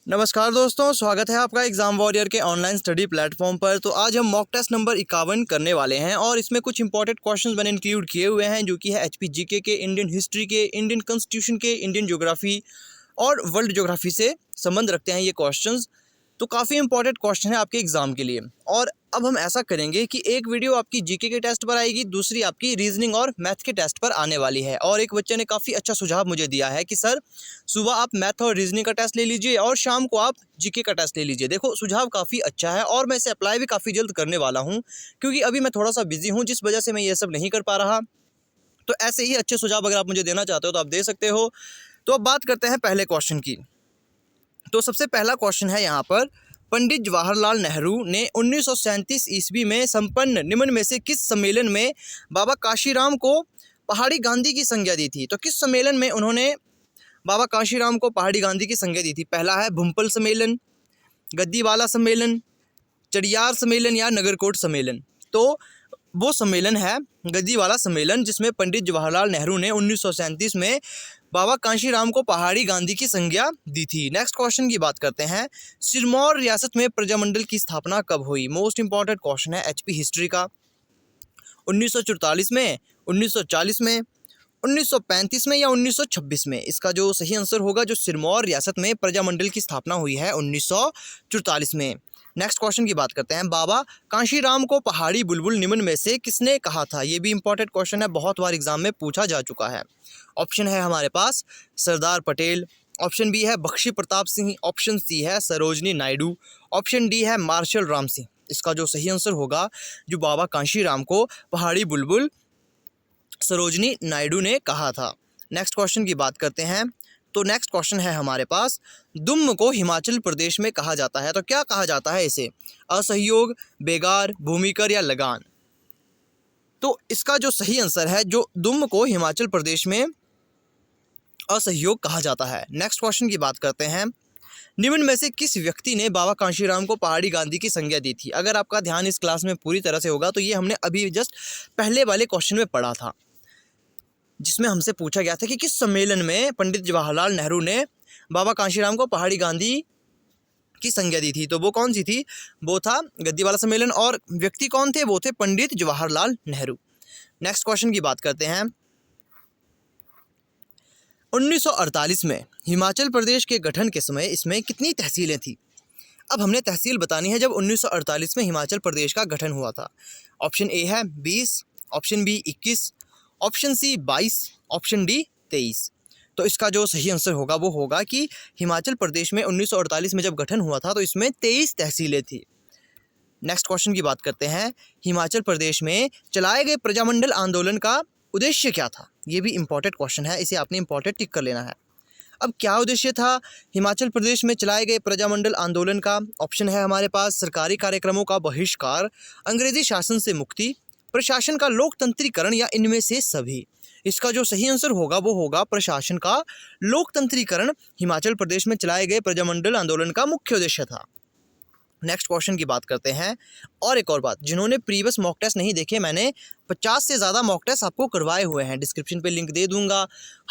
नमस्कार दोस्तों, स्वागत है आपका एग्ज़ाम वॉरियर के ऑनलाइन स्टडी प्लेटफॉर्म पर। तो आज हम मॉक टेस्ट नंबर 51 करने वाले हैं और इसमें कुछ इंपॉर्टेंट क्वेश्चंस मैंने इंक्लूड किए हुए हैं, जो कि है एचपी जीके के, इंडियन हिस्ट्री के, इंडियन कॉन्स्टिट्यूशन के, इंडियन ज्योग्राफी और वर्ल्ड ज्योग्राफी से संबंध रखते हैं ये क्वेश्चंस। तो काफ़ी इंपॉर्टेंट क्वेश्चन है आपके एग्ज़ाम के लिए। और अब हम ऐसा करेंगे कि एक वीडियो आपकी जीके के टेस्ट पर आएगी, दूसरी आपकी रीजनिंग और मैथ के टेस्ट पर आने वाली है। और एक बच्चे ने काफ़ी अच्छा सुझाव मुझे दिया है कि सर सुबह आप मैथ और रीजनिंग का टेस्ट ले लीजिए और शाम को आप जीके का टेस्ट ले लीजिए। देखो, सुझाव काफ़ी अच्छा है और मैं इसे अप्लाई भी काफ़ी जल्द करने वाला हूँ, क्योंकि अभी मैं थोड़ा सा बिजी हूँ, जिस वजह से मैं ये सब नहीं कर पा रहा। तो ऐसे ही अच्छे सुझाव अगर आप मुझे देना चाहते हो तो आप दे सकते हो। तो अब बात करते हैं पहले क्वेश्चन की। तो सबसे पहला क्वेश्चन है यहाँ पर, पंडित जवाहरलाल नेहरू ने 1937 ईस्वी में संपन्न निम्न में से किस सम्मेलन में बाबा काशीराम को पहाड़ी गांधी की संज्ञा दी थी? तो किस सम्मेलन में उन्होंने बाबा काशीराम को पहाड़ी गांधी की संज्ञा दी थी? पहला है भूमपल सम्मेलन, गद्दीवाला सम्मेलन, चडियार सम्मेलन या नगरकोट सम्मेलन। तो वो सम्मेलन है गद्दीवाला सम्मेलन, जिसमें पंडित जवाहरलाल नेहरू ने 1937 में बाबा कांशीराम को पहाड़ी गांधी की संज्ञा दी थी। नेक्स्ट क्वेश्चन की बात करते हैं, सिरमौर रियासत में प्रजामंडल की स्थापना कब हुई? मोस्ट इंपॉर्टेंट क्वेश्चन है एचपी हिस्ट्री का। 1944 में, 1940 में, 1935 में या 1926 में? इसका जो सही आंसर होगा, जो सिरमौर रियासत में प्रजामंडल की स्थापना हुई है 1944 में। नेक्स्ट क्वेश्चन की बात करते हैं, बाबा कांशीराम को पहाड़ी बुलबुल निम्न में से किसने कहा था? ये भी इंपॉर्टेंट क्वेश्चन है, बहुत बार एग्जाम में पूछा जा चुका है। ऑप्शन है हमारे पास सरदार पटेल, ऑप्शन बी है बख्शी प्रताप सिंह, ऑप्शन सी है सरोजनी नायडू, ऑप्शन डी है मार्शल राम सिंह। इसका जो सही आंसर होगा, जो बाबा कांशीराम को पहाड़ी बुलबुल सरोजनी नायडू ने कहा था। नेक्स्ट क्वेश्चन की बात करते हैं। तो नेक्स्ट क्वेश्चन है हमारे पास, दुम्म को हिमाचल प्रदेश में कहा जाता है, तो क्या कहा जाता है इसे? असहयोग, बेगार, भूमिकर या लगान? तो इसका जो सही आंसर है, जो दुम्म को हिमाचल प्रदेश में असहयोग कहा जाता है। नेक्स्ट क्वेश्चन की बात करते हैं, निम्न में से किस व्यक्ति ने बाबा कांशीराम को पहाड़ी गांधी की संज्ञा दी थी? अगर आपका ध्यान इस क्लास में पूरी तरह से होगा तो ये हमने अभी जस्ट पहले वाले क्वेश्चन में पढ़ा था, जिसमें हमसे पूछा गया था कि किस सम्मेलन में पंडित जवाहरलाल नेहरू ने बाबा कांशीराम को पहाड़ी गांधी की संज्ञा दी थी। तो वो कौन सी थी? वो था गद्दीवाला सम्मेलन, और व्यक्ति कौन थे? वो थे पंडित जवाहरलाल नेहरू। नेक्स्ट क्वेश्चन की बात करते हैं, 1948 में हिमाचल प्रदेश के गठन के समय इसमें कितनी तहसीलें थी? अब हमने तहसील बतानी है जब 1948 में हिमाचल प्रदेश का गठन हुआ था। ऑप्शन ए है 20, option B 21, option C 22, option D 23। तो इसका जो सही आंसर होगा वो होगा कि हिमाचल प्रदेश में 1948 में जब गठन हुआ था तो इसमें 23 तहसीलें थी। नेक्स्ट क्वेश्चन की बात करते हैं, हिमाचल प्रदेश में चलाए गए प्रजामंडल आंदोलन का उद्देश्य क्या था? ये भी इंपॉर्टेंट क्वेश्चन है, इसे आपने इंपॉर्टेंट टिक कर लेना है। अब क्या उद्देश्य था हिमाचल प्रदेश में चलाए गए प्रजामंडल आंदोलन का? ऑप्शन है हमारे पास सरकारी कार्यक्रमों का बहिष्कार, अंग्रेजी शासन से मुक्ति, प्रशासन का लोकतंत्रीकरण या इनमें से सभी? इसका जो सही आंसर होगा वो होगा प्रशासन का लोकतंत्रीकरण हिमाचल प्रदेश में चलाए गए प्रजामंडल आंदोलन का मुख्य उद्देश्य था। नेक्स्ट क्वेश्चन की बात करते हैं। और एक और बात, जिन्होंने प्रीवियस मॉक टेस्ट नहीं देखे, मैंने 50 से ज़्यादा मॉक टेस्ट आपको करवाए हुए हैं, डिस्क्रिप्शन पे लिंक दे दूंगा,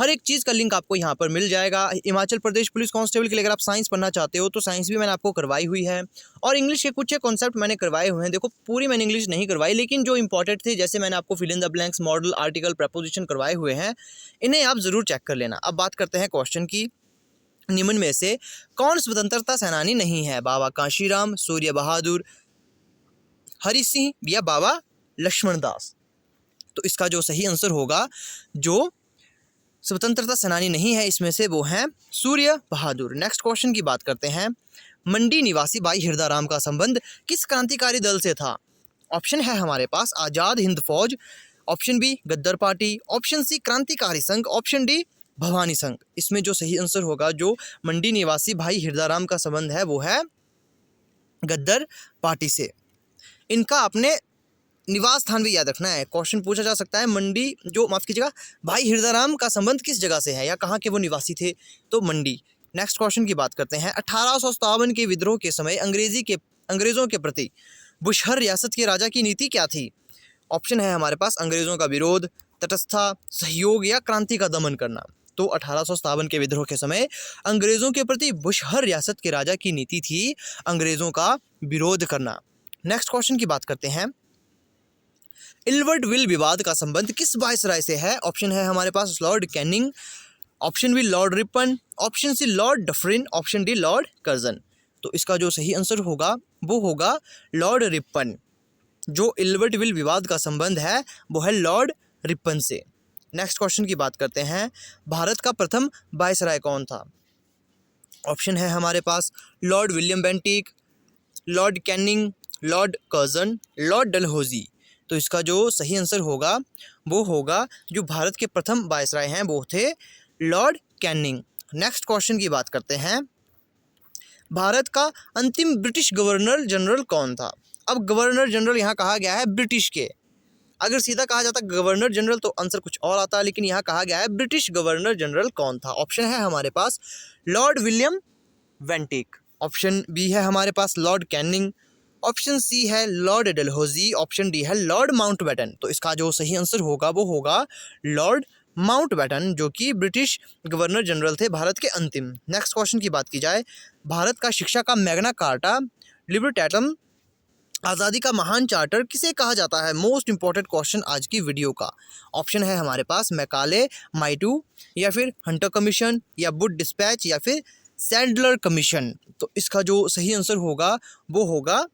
हर एक चीज़ का लिंक आपको यहाँ पर मिल जाएगा। हिमाचल प्रदेश पुलिस कांस्टेबल के लिए अगर आप साइंस पढ़ना चाहते हो तो साइंस भी मैंने आपको करवाई हुई है, और इंग्लिश के कुछ कॉन्सेप्ट मैंने करवाए हुए हैं। देखो, पूरी मैंने इंग्लिश नहीं करवाई, लेकिन जो इंपॉर्टेंट थे, जैसे मैंने आपको fill in the blanks, modal, article, preposition करवाए हुए हैं, इन्हें आप ज़रूर चेक कर लेना। अब बात करते हैं क्वेश्चन की, निम्न में से कौन स्वतंत्रता सेनानी नहीं है? बाबा कांशीराम, सूर्य बहादुर, हरि सिंह या बाबा लक्ष्मण दास? तो इसका जो सही आंसर होगा, जो स्वतंत्रता सेनानी नहीं है इसमें से, वो हैं सूर्य बहादुर। नेक्स्ट क्वेश्चन की बात करते हैं, मंडी निवासी भाई हिरदाराम का संबंध किस क्रांतिकारी दल से था? ऑप्शन है हमारे पास आज़ाद हिंद फौज, option B गद्दर party, option C क्रांतिकारी संघ, ऑप्शन डी भवानी संघ। इसमें जो सही आंसर होगा, जो मंडी निवासी भाई हिरदाराम का संबंध है वो है गद्दर पार्टी से। इनका अपने निवास स्थान भी याद रखना है, क्वेश्चन पूछा जा सकता है, मंडी जो माफ़ कीजिएगा भाई हिरदाराम का संबंध किस जगह से है या कहाँ के वो निवासी थे? तो मंडी। नेक्स्ट क्वेश्चन की बात करते हैं, 1857 के विद्रोह के समय अंग्रेज़ों के प्रति बुशहर रियासत के राजा की नीति क्या थी? ऑप्शन है हमारे पास अंग्रेज़ों का विरोध, तटस्थता, सहयोग या क्रांति का दमन करना। तो 1857 के विद्रोह के समय अंग्रेज़ों के प्रति बुश हर रियासत के राजा की नीति थी अंग्रेज़ों का विरोध करना। नेक्स्ट क्वेश्चन की बात करते हैं। इल्वर्ट विल विवाद का संबंध किस वायसराय से है? ऑप्शन है हमारे पास lord Canning, option B lord Ripon, option C lord Dufferin, option D lord Curzon. तो इसका जो सही आंसर होगा वो होगा लॉर्ड रिपन। जो इल्वर्ट विल विवाद का संबंध है वो है लॉर्ड रिपन से। नेक्स्ट क्वेश्चन की बात करते हैं। भारत का प्रथम वायसराय कौन था? ऑप्शन है हमारे पास lord William Bentinck, lord Canning, lord Curzon, lord Dalhousie. तो इसका जो सही आंसर होगा वो होगा जो भारत के प्रथम वायसराय हैं वो थे लॉर्ड कैनिंग। नेक्स्ट क्वेश्चन की बात करते हैं। भारत का अंतिम ब्रिटिश गवर्नर जनरल कौन था? अब गवर्नर जनरल यहाँ कहा गया है ब्रिटिश के, अगर सीधा कहा जाता गवर्नर जनरल तो आंसर कुछ और आता, लेकिन यहाँ कहा गया है ब्रिटिश गवर्नर जनरल कौन था। ऑप्शन है हमारे पास lord William Bentinck, option B है हमारे पास लॉर्ड कैनिंग, ऑप्शन सी है लॉर्ड डलहौजी, ऑप्शन डी है लॉर्ड माउंटबेटन। तो इसका जो सही आंसर होगा वो होगा लॉर्ड माउंटबेटन, जो कि ब्रिटिश गवर्नर जनरल थे भारत के अंतिम। नेक्स्ट क्वेश्चन की बात की जाए। भारत का शिक्षा का मैग्ना कार्टा लिबर्टैटम, आज़ादी का महान चार्टर किसे कहा जाता है? मोस्ट इंपॉर्टेंट क्वेश्चन आज की वीडियो का। ऑप्शन है हमारे पास मैकाले माइटू, या फिर हंटर कमीशन, या वुड डिस्पैच, या फिर सैंडलर कमीशन। तो इसका जो सही आंसर होगा वो होगा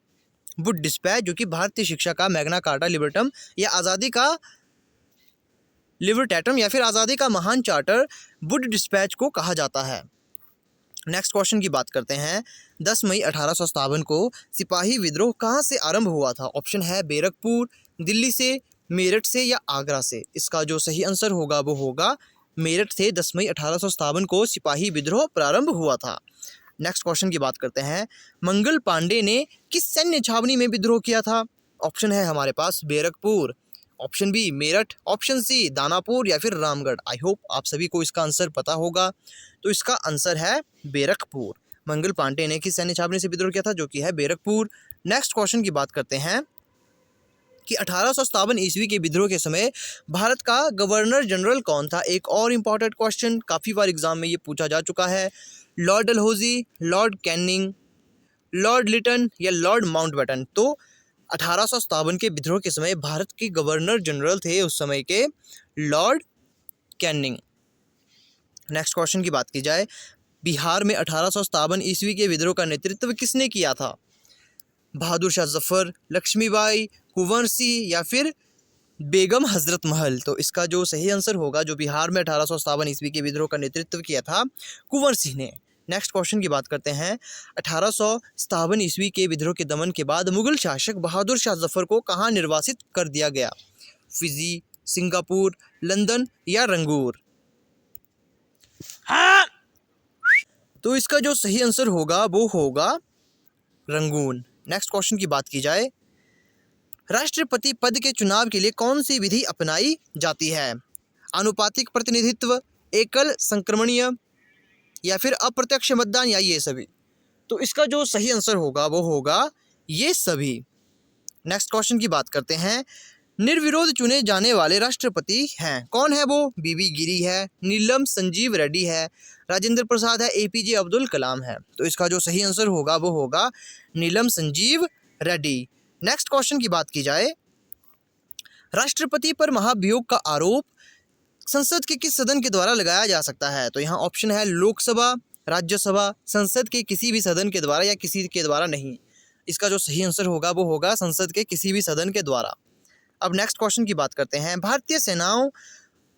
वुड डिस्पैच, जो कि भारतीय शिक्षा का मैग्ना कार्टा लिबर्टम या आज़ादी का लिबर्टैटम या फिर आज़ादी का महान चार्टर वुड डिस्पैच को कहा जाता है। नेक्स्ट क्वेश्चन की बात करते हैं। 10 मई 1857 को सिपाही विद्रोह कहाँ से आरंभ हुआ था? ऑप्शन है बैरकपुर, दिल्ली से, मेरठ से, या आगरा से। इसका जो सही आंसर होगा वो होगा मेरठ से 10 मई 1857 को सिपाही विद्रोह प्रारंभ हुआ था। नेक्स्ट क्वेश्चन की बात करते हैं। मंगल पांडे ने किस सैन्य छावनी में विद्रोह किया था? ऑप्शन है हमारे पास Barrackpore, option B Meerut, option C Danapur, या फिर रामगढ़। आई होप आप सभी को इसका आंसर पता होगा। तो इसका आंसर है बैरकपुर। मंगल पांडे ने किस सैन्य छावनी से विद्रोह किया था? जो कि है बैरकपुर। नेक्स्ट क्वेश्चन की बात करते हैं कि 1857 ईस्वी के विद्रोह के समय भारत का गवर्नर जनरल कौन था? एक और इम्पॉर्टेंट क्वेश्चन, काफ़ी बार एग्जाम में ये पूछा जा चुका है। Lord Dalhousie, Lord Canning, Lord Lytton, या लॉर्ड माउंटबेटन। तो 1857 के विद्रोह के समय भारत के गवर्नर जनरल थे उस समय के लॉर्ड कैनिंग। नेक्स्ट क्वेश्चन की बात की जाए। बिहार में 1857 ईस्वी के विद्रोह का नेतृत्व किसने किया था? बहादुर शाह जफर, लक्ष्मीबाई, कुंवर सिंह, या फिर बेगम हजरत महल। तो इसका जो सही आंसर होगा जो बिहार में 1857 ईस्वी के विद्रोह का नेतृत्व किया था कुंवर सिंह ने। नेक्स्ट क्वेश्चन की बात करते हैं। 1857 ईस्वी के विद्रोह के दमन के बाद मुगल शासक बहादुर शाह जफर को कहाँ निर्वासित कर दिया गया? फिजी, सिंगापुर, लंदन, या रंगूर। तो इसका जो सही आंसर होगा वो होगा रंगून। नेक्स्ट क्वेश्चन की बात की जाए। राष्ट्रपति पद के चुनाव के लिए कौन सी विधि अपनाई जाती है? आनुपातिक प्रतिनिधित्व, एकल संक्रमणीय, या फिर अप्रत्यक्ष मतदान, या ये सभी। तो इसका जो सही आंसर होगा वो होगा ये सभी। नेक्स्ट क्वेश्चन की बात करते हैं। निर्विरोध चुने जाने वाले राष्ट्रपति हैं, कौन है वो? बीबी गिरी है, नीलम संजीव रेड्डी है, राजेंद्र प्रसाद है, एपीजे अब्दुल कलाम है। तो इसका जो सही आंसर होगा वो होगा नीलम संजीव रेड्डी। नेक्स्ट क्वेश्चन की बात की जाए। राष्ट्रपति पर महाभियोग का आरोप संसद के किस सदन के द्वारा लगाया जा सकता है? तो यहाँ ऑप्शन है लोकसभा, राज्यसभा, संसद के किसी भी सदन के द्वारा, या किसी के द्वारा नहीं। इसका जो सही आंसर होगा वो होगा संसद के किसी भी सदन के द्वारा। अब नेक्स्ट क्वेश्चन की बात करते हैं। भारतीय सेनाओं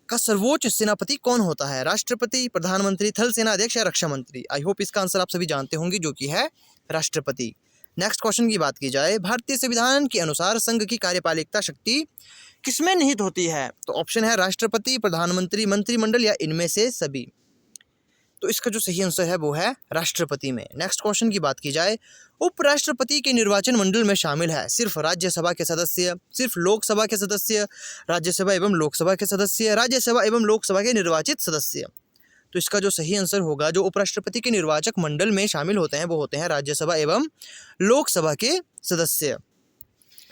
का सर्वोच्च सेनापति कौन होता है? राष्ट्रपति, प्रधानमंत्री, थल सेना अध्यक्ष, या रक्षा मंत्री। आई होप इसका आंसर आप सभी जानते होंगे जो कि है राष्ट्रपति। नेक्स्ट क्वेश्चन की बात की जाए। भारतीय संविधान के अनुसार संघ की कार्यपालिका शक्ति किसमें निहित होती है? तो ऑप्शन है राष्ट्रपति, प्रधानमंत्री, मंत्रिमंडल, या इनमें से सभी। तो इसका जो सही आंसर है वो है राष्ट्रपति में। नेक्स्ट क्वेश्चन की बात की जाए। उपराष्ट्रपति के निर्वाचन मंडल में शामिल है सिर्फ राज्यसभा के सदस्य, सिर्फ लोकसभा के सदस्य, राज्यसभा एवं लोकसभा के सदस्य, राज्यसभा एवं लोकसभा के निर्वाचित सदस्य। तो इसका जो सही आंसर होगा जो उपराष्ट्रपति के निर्वाचक मंडल में शामिल होते हैं वो होते हैं राज्यसभा एवं लोकसभा के सदस्य।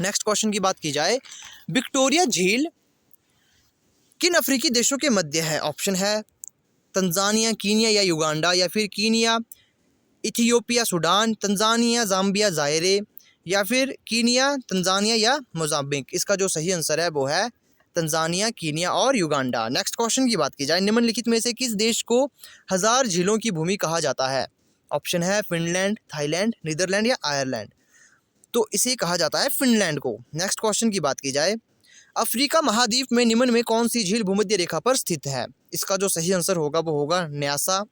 नेक्स्ट क्वेश्चन की बात की जाए। विक्टोरिया झील किन अफ्रीकी देशों के मध्य है? ऑप्शन है तंजानिया, कीनिया या युगांडा, या फिर Kenya, Ethiopia, Sudan, Tanzania, Zambia, Zaire, या फिर कीनिया, तंजानिया या मोज़ाम्बिक। इसका जो सही आंसर है वो है तंजानिया, कीनिया और युगांडा। नेक्स्ट क्वेश्चन की बात की जाए, निम्नलिखित में से किस देश को 1000 झीलों की भूमि कहा जाता है? ऑप्शन है फिनलैंड, थाईलैंड, नीदरलैंड या आयरलैंड। तो इसे कहा जाता है फिनलैंड को। नेक्स्ट क्वेश्चन की बात की जाए, अफ्रीका महाद्वीप में निम्न में कौन सी झील भूमध्य रेखा पर स्थित है? इसका जो सही आंसर होगा वो होगा न्यासा।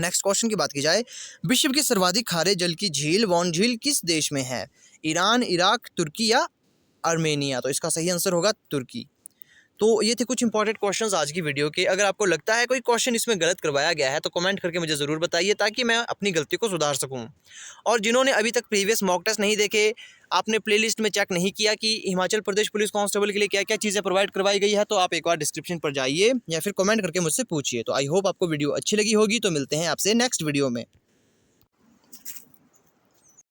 नेक्स्ट क्वेश्चन की बात की जाए, विश्व की सर्वाधिक खारे जल की झील वॉन झील किस देश में है? ईरान, इराक, तुर्की या आर्मेनिया। तो इसका सही आंसर होगा तुर्की। तो ये थे कुछ इंपॉर्टेंट क्वेश्चंस आज की वीडियो के। अगर आपको लगता है कोई क्वेश्चन इसमें गलत करवाया गया है तो कमेंट करके मुझे ज़रूर बताइए ताकि मैं अपनी गलती को सुधार सकूं। और जिन्होंने अभी तक प्रीवियस मॉक टेस्ट नहीं देखे, आपने प्लेलिस्ट में चेक नहीं किया कि हिमाचल प्रदेश पुलिस कांस्टेबल के लिए क्या क्या चीज़ें प्रोवाइड करवाई गई है, तो आप एक बार डिस्क्रिप्शन पर जाइए या फिर कमेंट करके मुझसे पूछिए। तो आई होप आपको वीडियो अच्छी लगी होगी। तो मिलते हैं आपसे नेक्स्ट वीडियो में।